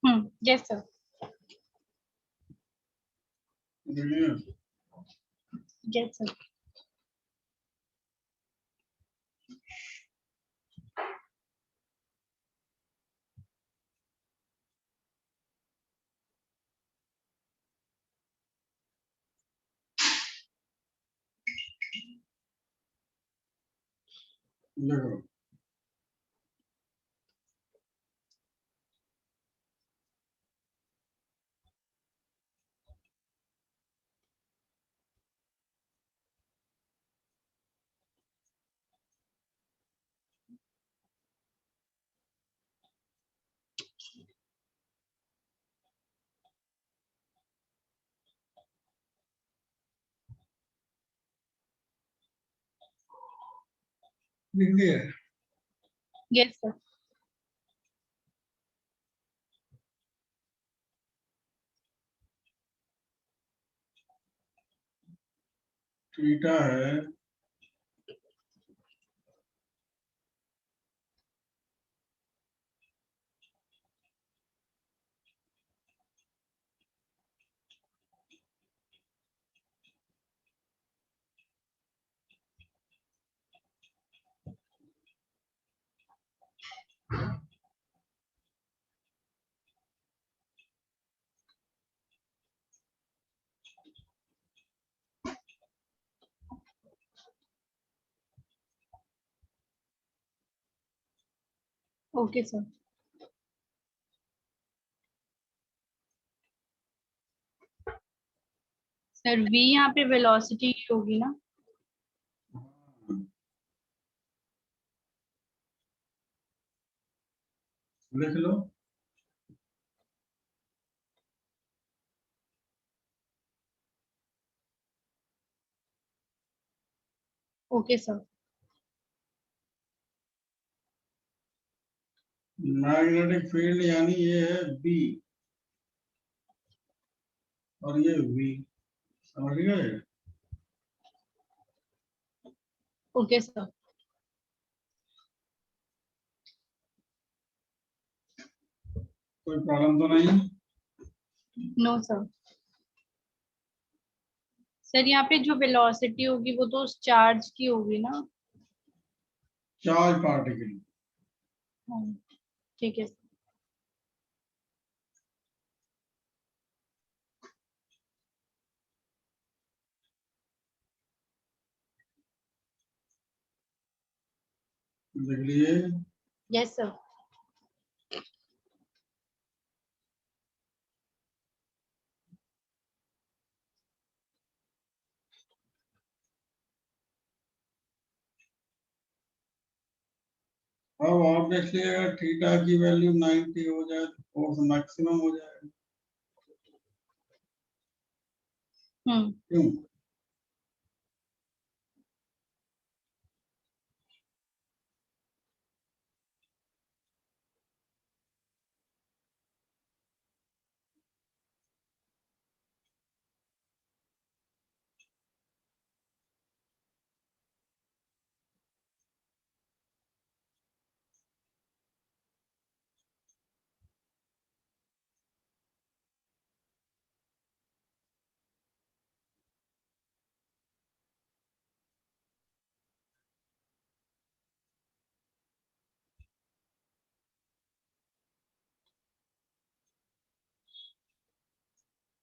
Yes sir. Yes sir. देखो लिख दिया। Yes sir. थीटा है ओके सर। सर v यहाँ पे वेलोसिटी होगी ना? लिख लो। Okay sir. मैग्नेटिक फील्ड यानी ये है बी और ये वी, समझ गए? Okay sir. कोई प्रॉब्लम तो नहीं? No sir. सर यहाँ पे जो वेलोसिटी होगी वो तो उस चार्ज की होगी ना? Charge particle. हाँ, ठीक है। लिख लिए? Yes sir. अब ऑब्वियसली अगर थीटा की वैल्यू 90 हो जाए तो फोर्स मैक्सिमम हो जाएगा। क्यों?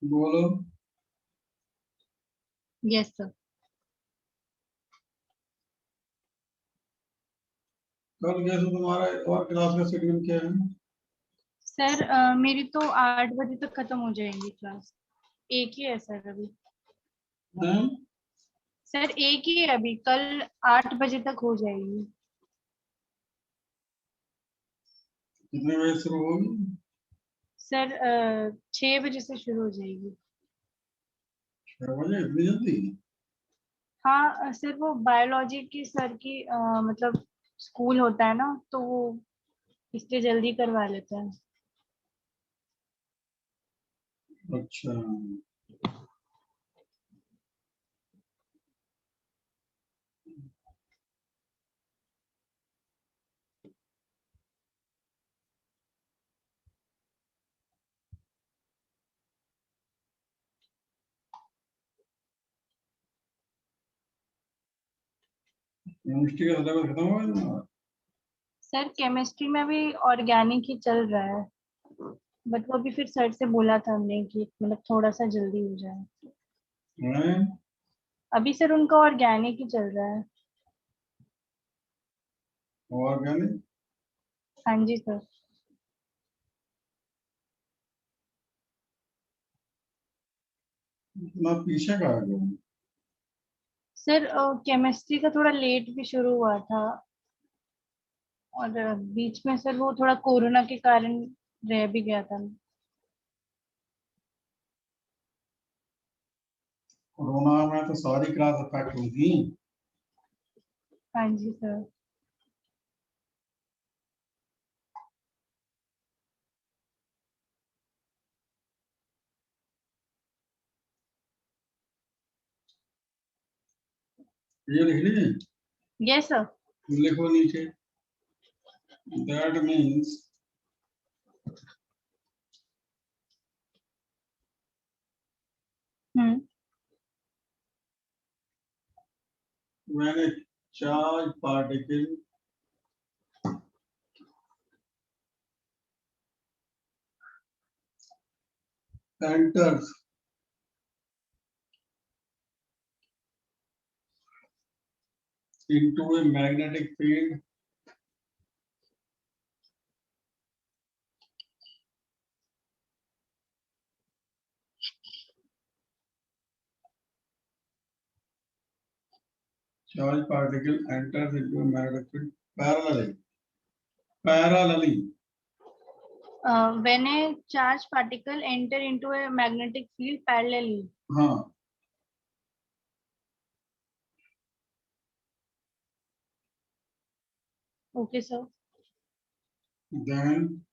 बोलो। Yes sir. कल कैसे तुम्हारा और क्लास का शेड्यूल क्या है? सर मेरी तो 8 बजे तक खत्म हो जाएगी क्लास। एक ही है सर अभी। हैं? सर एक ही है अभी, कल 8 बजे तक हो जाएगी। कितने बजे शुरू होगी? सर 6 बजे से शुरू हो जाएगी। 6 बजे? इतनी जल्दी? हाँ सर, वो बायोलॉजी की सर की मतलब स्कूल होता है ना, तो वो इसलिए जल्दी करवा लेता है। अच्छा। केमिस्ट्री का सिलेबस खत्म हो गया तुम्हारा? सर केमिस्ट्री में भी ऑर्गेनिक ही चल रहा है, बट वो भी फिर सर से बोला था हमने कि मतलब थोड़ा सा जल्दी हो जाए। हैं? अभी सर उनका ऑर्गेनिक ही चल रहा है। ऑर्गेनिक? हाँ जी सर। इतना पीछे का है जो। सर केमिस्ट्री का थोड़ा लेट भी शुरू हुआ था, और बीच में सर वो थोड़ा कोरोना के कारण रह भी गया था। कोरोना में तो सारी क्लास अफेक्ट हुई थी। हाँ जी सर। ये लिख ली? Yes sir. लिखो नीचे। That means hmm. when a charged particle enters into a magnetic field, charged particle enters into a magnetic field parallelly. Parallelly. When a charged particle enter into a magnetic field parallelly. हाँ. Okay sir. Then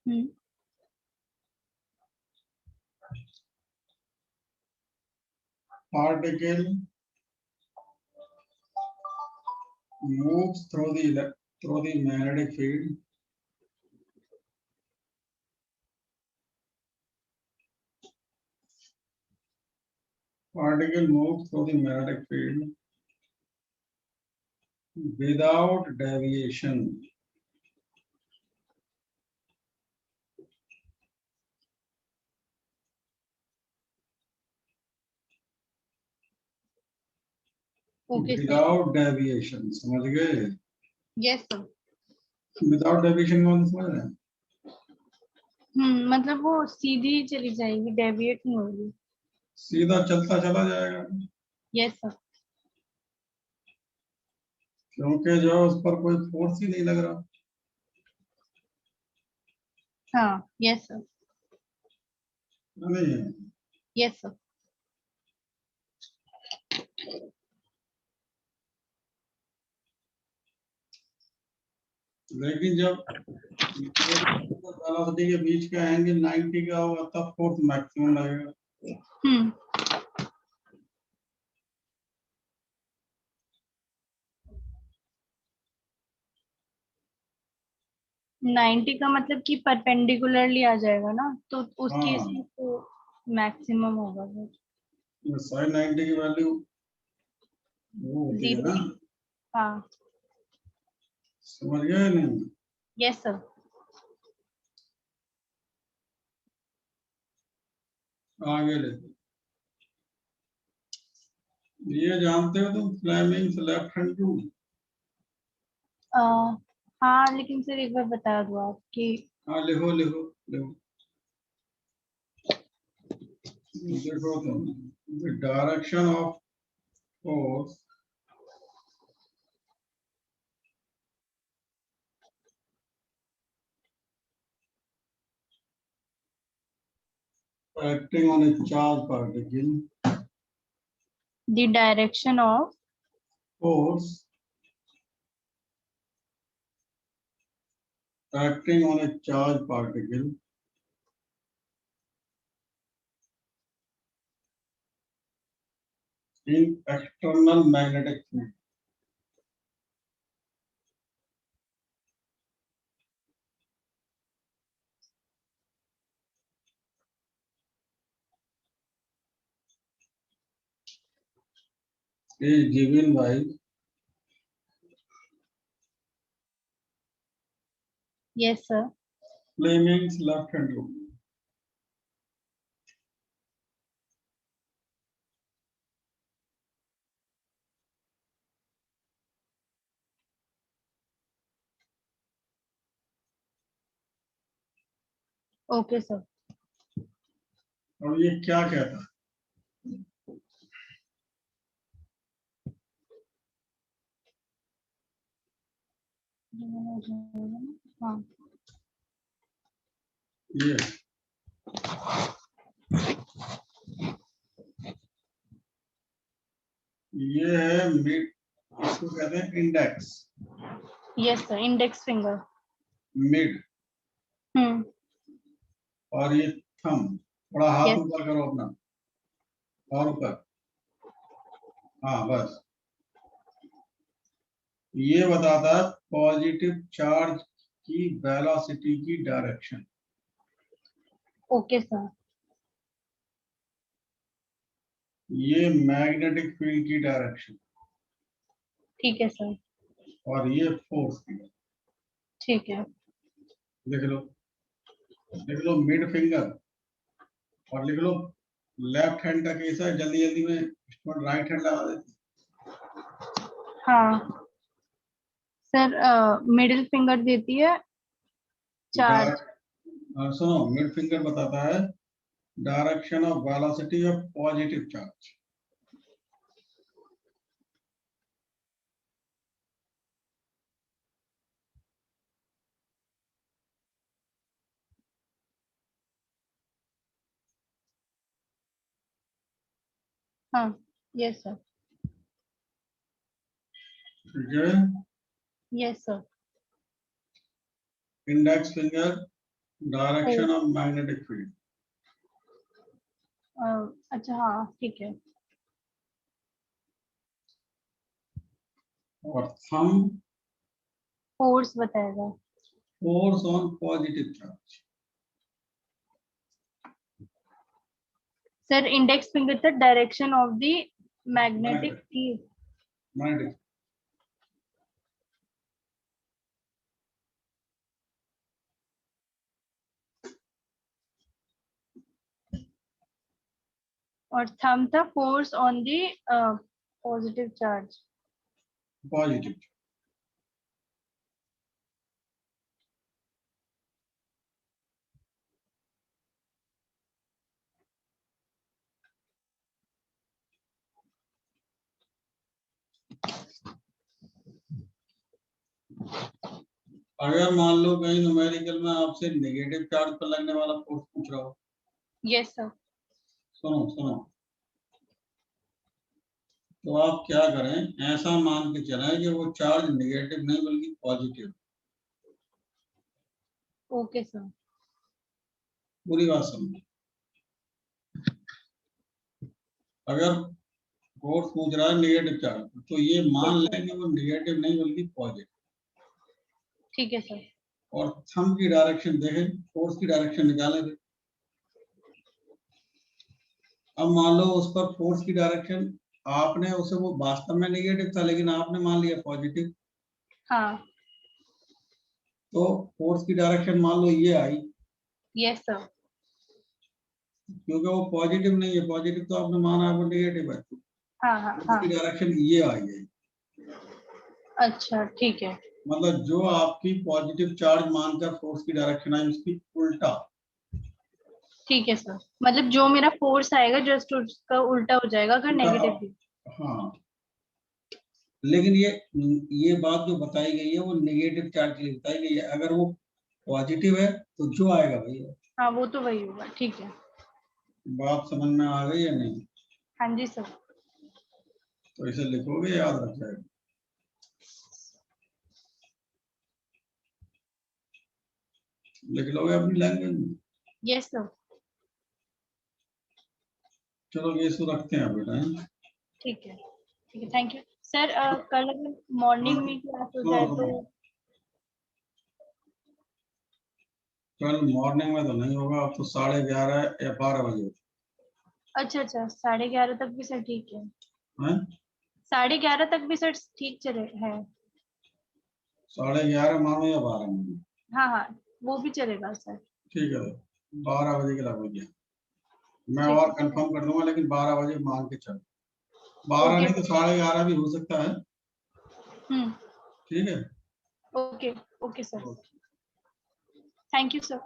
hmm. particle moves through the magnetic field particle moves through the magnetic field without deviation. Okay sir. Without deviation. समझ गए? Yes sir. Without deviation कौन समझ रहे हैं? मतलब वो सीधी चली जाएगी, डेविएट नहीं होगी। सीधा चलता चला जाएगा, यस सर। क्योंकि जो उस पर कोई फोर्स ही नहीं लग रहा। हाँ यस सर। नहीं है। Yes sir. लेकिन जब वेलोसिटी के बीच का एंगल 90 का होगा तब फोर्स मैक्सिमम लगेगा। हम्म। 90 का मतलब कि परपेंडिकुलरली आ जाएगा ना, तो उस केस हाँ, में तो मैक्सिमम होगा साइन 90 की वैल्यू वो होती है 0। ना। हाँ। समझ गए नहीं? Yes sir. आगे ले, ये जानते हो तुम फ्लेमिंग्स लेफ्ट हैंड रूल? हाँ लेकिन सर एक बार बता दो आप कि। हाँ, लिखो लिखो लिखो। देखो तुम, the direction of force acting on a charged particle, the direction of force acting on a charged particle in external magnetic field. is given by Yes, sir. Fleming's left hand rule. Okay, sir. अब ये क्या कहता है? हाँ, ये है मिड, इसको कहते हैं index, yes sir, index finger. Mid, और ये थंब। थोड़ा हाथ Yes. ऊपर करो अपना, और ऊपर, हाँ बस। ये बताता है पॉजिटिव चार्ज की वेलोसिटी की डायरेक्शन। Okay sir. ये मैग्नेटिक फील्ड की डायरेक्शन, ठीक है सर। और ये फोर्स की। ठीक है। लिख लो मिड फिंगर, और लिख लो लेफ्ट हैंड का केस है, जल्दी जल्दी में इसको राइट हैंड लगा देते। हाँ सर, मिडिल फिंगर देती है चार्ज। सुनो, मिड फिंगर बताता है direction of velocity of positive charge. हाँ, यस सर। ठीक है। Yes sir. Index finger direction of magnetic field. अच्छा, हाँ ठीक है। और थंब फोर्स बताएगा। Force on positive charge. Sir, index finger था direction of the magnetic field. Magnetic, और थंब था force on the positive charge. Positive. अगर मान लो कहीं न्यूमेरिकल में आपसे नेगेटिव चार्ज पर लगने वाला फोर्स पूछ रहा हो, यस सर। सुनो, तो आप क्या करें, ऐसा मान के चलें कि वो चार्ज नेगेटिव नहीं बल्कि पॉजिटिव। Okay sir. पूरी बात समझो। अगर फोर्स पूछ रहा है नेगेटिव चार्ज, तो ये मान लें कि वो नेगेटिव नहीं बल्कि पॉजिटिव। ठीक है सर। और थंब की डायरेक्शन देखें, फोर्स की डायरेक्शन निकालें थे। अब मान लो उस पर फोर्स की डायरेक्शन, आपने उसे, वो वास्तव में नेगेटिव था लेकिन आपने मान लिया पॉजिटिव, हाँ। तो फोर्स की डायरेक्शन मान लो ये आई, यस सर। क्योंकि वो पॉजिटिव नहीं है, पॉजिटिव तो आपने माना है वो नेगेटिव है, तो हाँ हाँ फोर्स हाँ। की डायरेक्शन ये आई है। अच्छा, ठीक है। मतलब जो आपकी पॉजिटिव चार्ज मानकर फोर्स की डायरेक्शन आई, उसकी उल्टा। ठीक है सर, मतलब जो मेरा फोर्स आएगा जस्ट उसका उल्टा हो जाएगा अगर उल्टा, नेगेटिव भी। हाँ। लेकिन ये बात जो बताई गई है वो नेगेटिव चार्ज के लिए बताई गई है। अगर वो पॉजिटिव है तो जो आएगा भैया। हाँ, वो तो वही होगा। ठीक है। बात समझ में आ गई या नहीं? हाँ जी सर। तो इसे लिखोगे, याद रख जाएगा। लिख लोगे अपनी लैंग्वेज में। Yes sir. चलो ये सो रखते हैं बेटा, हैं? ठीक है, ठीक है, थैंक यू सर। कल अगर मॉर्निंग में क्लास हो जाए तो। कल मॉर्निंग में तो नहीं होगा, अब तो 11:30 या 12 बजे। अच्छा अच्छा, 11:30 तक भी सर ठीक है। हैं? 11:30 तक भी सर ठीक चले है। 11:30 मानो या 12 मानो? हाँ हाँ, वो भी चलेगा सर। ठीक है, 12 बजे के लगभग गया मैं ठीक और है। कंफर्म कर दूंगा, लेकिन 12 बजे मान के चलो। 12 ओके। नहीं तो 11:30 भी हो सकता है। ठीक है। Okay okay sir. Okay. Thank you sir.